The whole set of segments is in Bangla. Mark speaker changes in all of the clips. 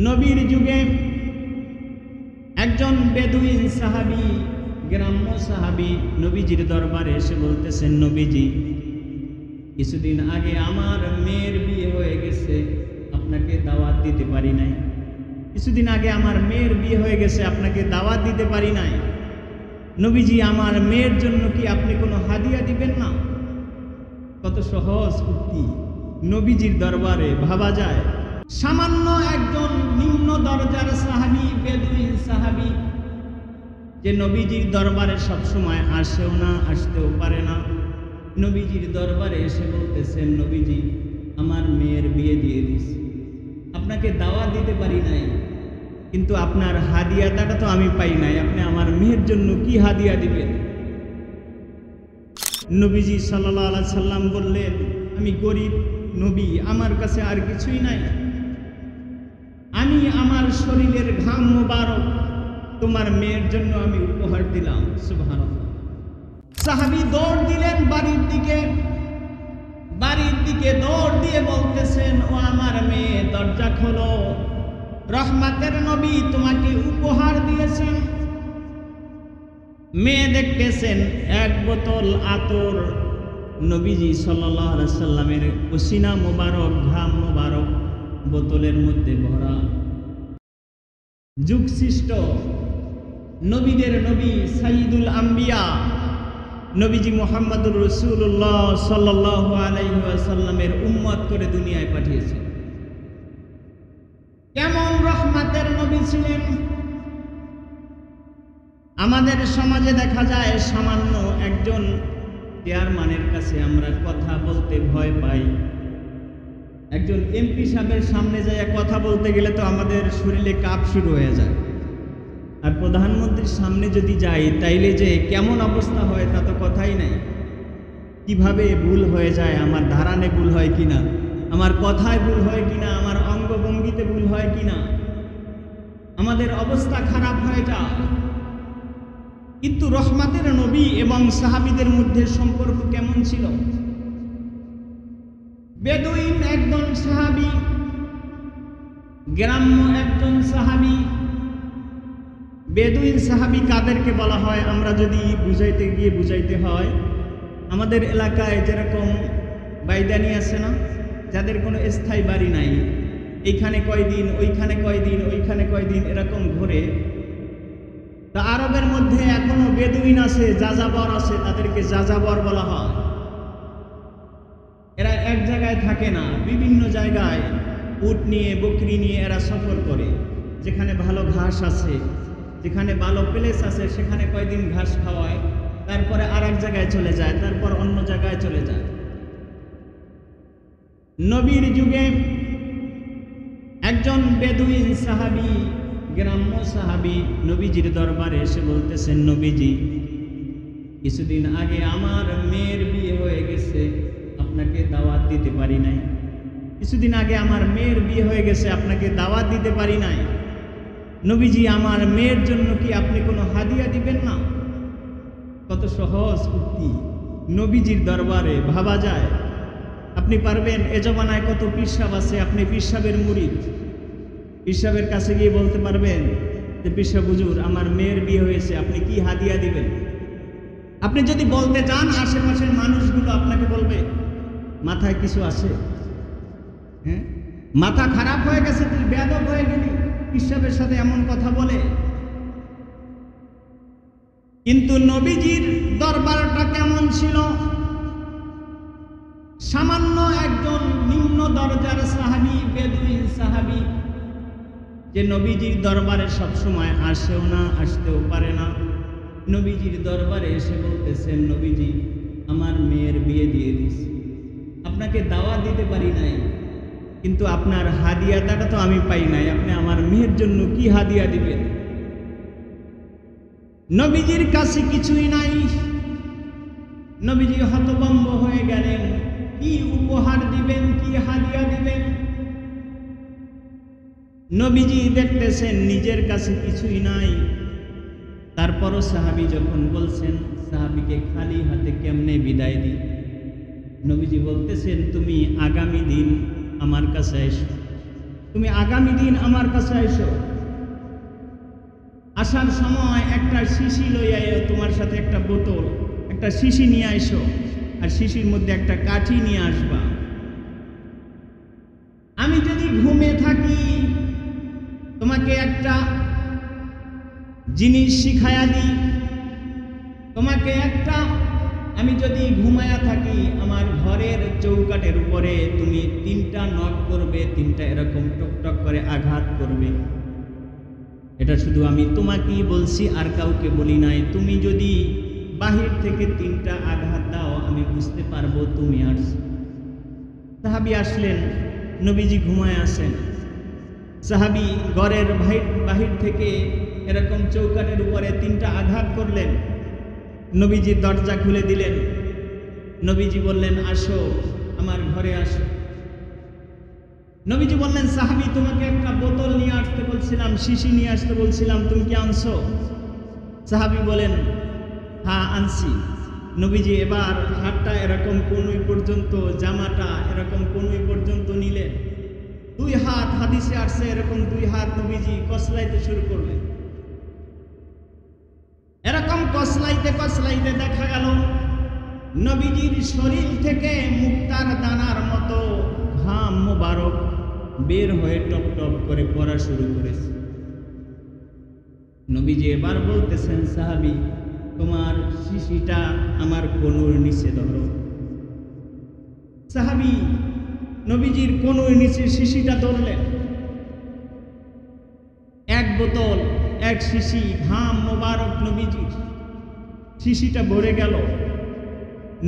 Speaker 1: নবীর যুগে একজন বেদুইন সাহাবী, গ্রাম্য সাহাবী নবীজির দরবারে এসে বলতেছেন, নবীজি, কিছুদিন আগে আমার মেয়ের বিয়ে হয়ে গেছে, আপনাকে দাওয়াত দিতে পারি নাই। কিছুদিন আগে আমার মেয়ের বিয়ে হয়ে গেছে, আপনাকে দাওয়াত দিতে পারি নাই। নবীজি, আমার মেয়ের জন্য কি আপনি কোনো হাদিয়া দিবেন না? কত সহজ উক্তি নবীজির দরবারে, ভাবা যায়। সামান্য একজন নিম্ন দরজার সাহাবী, বেদুইন সাহাবী, যে নবীজির দরবারে সবসময় আসেও না, আসতেও পারে না, নবীজির দরবারে এসে বলতেছেন, নবীজি, আমার মেয়ের বিয়ে দিয়ে দিস, আপনাকে দাওয়াত দিতে পারি নাই, কিন্তু আপনার হাদিয়াটা তো আমি পাই নাই, আপনি আমার মেয়ের জন্য কি হাদিয়া দিবেন? নবীজি সাল্লাল্লাহু আলাইহি সাল্লাম বললেন, আমি গরিব নবী, আমার কাছে আর কিছুই নাই, আমি আমার শরীরের ঘাম মোবারক তোমার মেয়ের জন্য আমি উপহার দিলাম। সুবহানাল্লাহ। সাহাবী দৌড় দিলেন বাড়ির দিকে দৌড় দিয়ে বলতেছেন, ও আমার মেয়ে, দরজা খোলো, রহমতের নবী তোমাকে উপহার দিয়েছেন। মেয়ে দেখতেছেন এক বোতল আতর নবীজি সাল্লাল্লাহু আলাইহি সাল্লামের পসিনা মোবারক, ঘাম মোবারক বোতলের মধ্যে ভরা। যুগসৃষ্ট নবীদের নবী, সাইয়্যিদুল আম্বিয়া নবীজি মুহাম্মদুর রাসূলুল্লাহ সাল্লাল্লাহু আলাইহি ওয়াসাল্লামের উম্মত করে দুনিয়ায় পাঠিয়েছেন। কেমন রহমতের নবী ছিলেন! আমাদের সমাজে দেখা যায় সামান্য একজন চেয়ারম্যানের কাছে আমরা কথা বলতে ভয় পাই। একজন এমপি সাহেবের সামনে যায় কথা বলতে গেলে তো আমাদের শরীরে কাঁপ শুরু হয়ে যায়। আর প্রধানমন্ত্রীর সামনে যদি যাই, তাইলে যে কেমন অবস্থা হয় তা তো কথাই নাই। কিভাবে ভুল হয়ে যায়, আমার ধারণে ভুল হয় কিনা, আমার কথায় ভুল হয় কিনা, আমার অঙ্গভঙ্গিতে ভুল হয় কিনা, আমাদের অবস্থা খারাপ হয়ে যায়। কিন্তু রহমতের নবী এবং সাহাবীদের মধ্যে সম্পর্ক কেমন ছিল? বেদুইন একজন সাহাবী, গ্রাম্য একজন সাহাবী। বেদুইন সাহাবী কাদেরকে বলা হয়? আমরা যদি বুঝাইতে হয়, আমাদের এলাকায় যেরকম বাইদানি আছে না, যাদের কোনো স্থায়ী বাড়ি নাই, এইখানে কয়দিন, ওইখানে কয়দিন, ওইখানে কয়দিন, এরকম ঘুরে। তা আরবের মধ্যে এখনো বেদুইন আছে, যাযাবর আছে, তাদেরকে যাযাবর বলা হয়। এরা এক জায়গায় থাকে না, বিভিন্ন জায়গায় উট নিয়ে, বকরি নিয়ে এরা সফর করে। যেখানে ভালো ঘাস আছে, যেখানে ভালো প্লেস আছে, সেখানে কয়দিন ঘাস খাওয়ায়, তারপরে আর এক জায়গায় চলে যায়, তারপর অন্য জায়গায় চলে যায়। নবীর যুগে একজন বেদুইন সাহাবী, গ্রাম্য সাহাবী নবীজির দরবারে এসে বলতেছেন, নবীজি, কিছুদিন আগে আমার মেয়ের বিয়ে হয়ে গেছে, আপনাকে দাওয়াত দিতে পারি নাই। কিছুদিন আগে আমার মেয়ের বিয়ে হয়ে গেছে, আপনাকে দাওয়াত দিতে পারি নাই। নবীজি, আমার মেয়ের জন্য কি আপনি কোনো হাদিয়া দিবেন না? কত সহজ উক্তি নবীজির দরবারে, ভাবা যায়। আপনি পারবেন? এ জমানায় কত পীর সাহেব আছে, আপনি পীর সাহেবের মুরিদ, পীর সাহেবের কাছে গিয়ে বলতে পারবেন যে, পীর সাহেব হুজুর, আমার মেয়ের বিয়ে হয়েছে, আপনি কি হাদিয়া দিবেন? আপনি যদি বলতে চান, আশেপাশের মানুষগুলো আপনাকে বলবে, মাথায় কিছু আছে? হ্যাঁ, মাথা খারাপ হয়ে গেছে, তুই বেয়াদব হয়ে গেলি, পীর সাহেবের সাথে এমন কথা বলে। কিন্তু নবীজির দরবারটা কেমন ছিল? সামান্য একজন নিম্ন দরজার সাহাবী, বেদুইন সাহাবী, যে নবীজির দরবারে সবসময় আসেও না, আসতেও পারে না, নবীজির দরবারে এসে বলতেছেন, নবীজি, আমার মেয়ের বিয়ে দিয়ে দিস, আপনাকে দাওয়াত দিতে পারি নাই, কিন্তু আপনার হাদিয়াটা তো আমি পাই নাই, আপনি আমার মেয়ের জন্য কি হাদিয়া দিবেন? নবীজির কাছে কিছুই নাই। নবীজি হতভম্ব হয়ে গেলেন, কি উপহার দিবেন, কি হাদিয়া দিবেন? নবীজি দেখতেছেন নিজের কাছে কিছুই নাই। তারপরও সাহাবী যখন বলছেন, সাহাবীকে খালি হাতে কেমনে বিদায় দিই? নবীজি বলতেছেন, তুমি আগামী দিন আমার কাছে এসো, তুমি আগামী দিন আমার কাছে আইসো, আসার সময় একটা শিশি লইয়া আইও, তোমার সাথে একটা বোতল, একটা শিশি নিয়ে আইসো, আর শিশির মধ্যে একটা কাঠি নিয়ে আসবা। আমি যদি ঘুমে থাকি তোমাকে একটা জিনিস শিখায়া দিই, তোমাকে একটা, আমি যদি ঘুমায়া থাকি আমার ঘরের চৌকাঠের উপরে তুমি 3টা নক করবে, 3টা এরকম টকটক করে আঘাত করবে। এটা শুধু আমি তোমাকেই বলছি, আর কাউকে বলি নাই। তুমি যদি বাহির থেকে 3টা আঘাত দাও আমি বুঝতে পারবো তুমি আসছো। সাহাবী আসলেন, নবীজি ঘুমায় আছেন। সাহাবী ঘরের বাহির থেকে এরকম চৌকাঠের উপরে 3টা আঘাত করলেন। নবীজি দরজা খুলে দিলেন। নবীজি বললেন, আসো, আমার ঘরে আসো। নবীজি বললেন, সাহাবী তোমাকে একটা বোতল নিয়ে আসতে বলছিলাম, শিশি নিয়ে আসতে বলছিলাম, তুমি কি আনছো? সাহাবী বলেন, হ্যাঁ আনছি। নবীজি এবার হাতটা এরকম কনুই পর্যন্ত, জামাটা এরকম কনুই পর্যন্ত নিলেন। 2 হাত, হাদিসে আসছে এরকম 2 হাত নবীজি কসলাইতে শুরু করলেন। এরকম কসলাইতে কসলাইতে দেখা গেল নবীজির শরীর থেকে মুক্তার দানার মতো ঘাম মোবারক বের হয়ে টপ টপ করে পড়া শুরু করেছে। নবীজি এবার বলতেছেন, সাহাবী তোমার শিশিটা আমার কনুর নিচে ধরো। সাহাবী নবীজির কনুর নিচে শিশিটা ধরলেন। 1 বোতল, 1 শিশি ঘাম মোবারক নবীজির, শিশিটা ভরে গেল।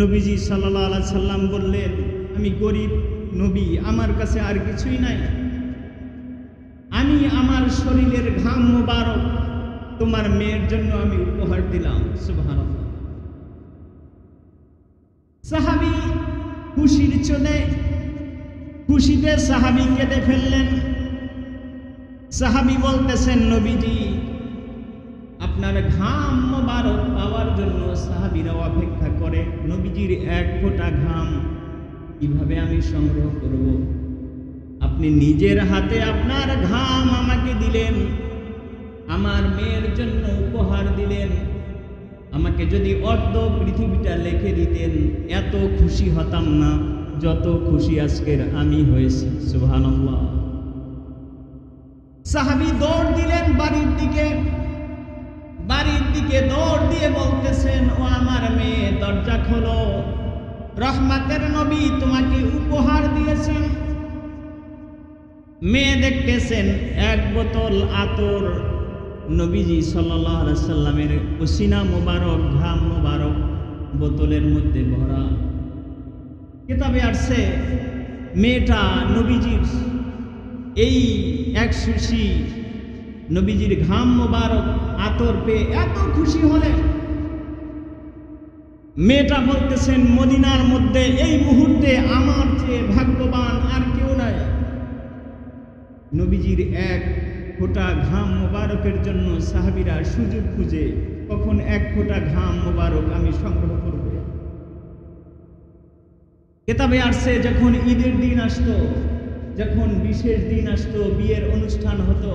Speaker 1: নবীজি সাল্লাল্লাহু আলাইহি সাল্লাম বললেন, আমি গরিব নবী, আমার কাছে আর কিছুই নাই, আমি আমার শরীরের ঘাম মোবারক তোমার মেয়ের জন্য আমি উপহার দিলাম। সুবহানাল্লাহ। সাহাবী খুশির চলে, খুশিতে সাহাবী কেঁদে ফেললেন। সাহাবী বলতেছেন, নবীজি আপনার ঘাম মোবারক পাওয়ার জন্য সাহাবীরা অপেক্ষা করে। নবীজির 1 ফোঁটা ঘাম কিভাবে আমি সংগ্রহ করব? আপনি নিজের হাতে আপনার ঘাম আমাকে দিলেন, আমার মেয়ের জন্য উপহার দিলেন। আমাকে যদি অর্ধ পৃথিবীটা লিখে দিতেন এত খুশি হতাম না যত খুশি আজকের আমি হয়েছি। সুবহানাল্লাহ। সাহাবী দৌড় দিলেন বাড়ির দিকে, দৌড় দিয়ে বলতেছেন, ও আমার মেয়ে দরজা খোলো, রহমতের নবী তোমাকে উপহার দিয়েছেন। মেয়ে দেখতেছেন 1 বোতল আতর নবীজি সাল্লাল্লাহু আলাইহি সাল্লামের পসিনা মোবারক, ঘাম মোবারক বোতলের মধ্যে ভরা। কিতাবে আসছে মেয়েটা নবীজির এই 1 শিশি নবীজির ঘাম মোবারক আতর পেয়ে এত খুশি হলেন। মেয়েটা বলতেছেন, মদিনার মধ্যে এই মুহূর্তে আমার চেয়ে ভাগ্যবান আর কেউ নাই। নবীজির 1 ফোঁটা ঘাম মোবারকের জন্য সাহাবীরা সুযোগ খুঁজে কখন 1 ফোঁটা ঘাম মোবারক আমি সংগ্রহ করব। কিতাবে আসছে যখন ঈদের দিন আসতো, যখন বিশেষ দিন আসতো, বিয়ের অনুষ্ঠান হতো,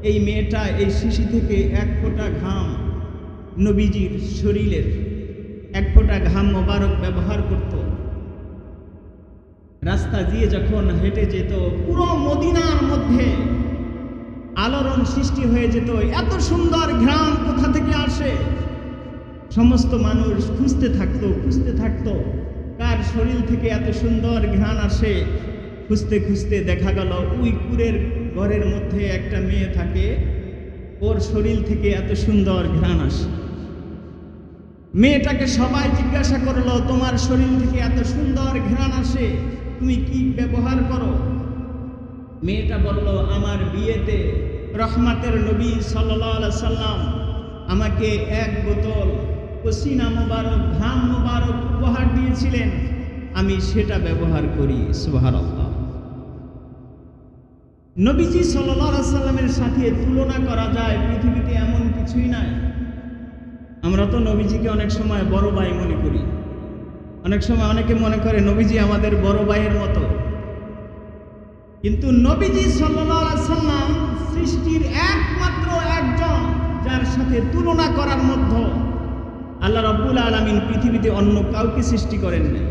Speaker 1: এই মেয়েটা এই শিশি থেকে 1 ফোঁটা ঘাম নবীজির শরীরের 1 ফোঁটা ঘাম মোবারক ব্যবহার করত। রাস্তা দিয়ে যখন হেঁটে যেত পুরো মদিনার মধ্যে আলোড়ন সৃষ্টি হয়ে যেত। এত সুন্দর ঘ্রাণ কোথা থেকে আসে? সমস্ত মানুষ খুঁজতে থাকতো কার শরীর থেকে এত সুন্দর ঘ্রাণ আসে। খুঁজতে খুঁজতে দেখা গেল ওই কুরের ঘরের মধ্যে একটা মেয়ে থাকে, ওর শরীর থেকে এত সুন্দর ঘ্রাণ আসে। মেয়েটাকে সবাই জিজ্ঞাসা করলো, তোমার শরীর থেকে এত সুন্দর ঘ্রাণ আসে, তুমি কি ব্যবহার করো? মেয়েটা বলল, আমার বিয়েতে রহমতের নবী সাল্লাল্লাহু আলাইহি সাল্লাম আমাকে 1 বোতল পসিনা মোবারক, ঘাম মোবারক উপহার দিয়েছিলেন, আমি সেটা ব্যবহার করি। সুবহানাল্লাহ। নবীজি সাল্লাল্লাহু আলাইহি সাল্লামের সাথে তুলনা করা যায় পৃথিবীতে এমন কিছুই নাই। আমরা তো নবীজিকে অনেক সময় বড় ভাই মনে করি, অনেক সময় অনেকে মনে করে নবীজি আমাদের বড় ভাইয়ের মতো, কিন্তু নবীজি সাল্লাল্লাহু আলাইহি সাল্লাম সৃষ্টির একমাত্র একজন যার সাথে তুলনা করার মধ্যে আল্লাহ রাব্বুল আলামিন পৃথিবীতে অন্য কাউকে সৃষ্টি করেন নাই।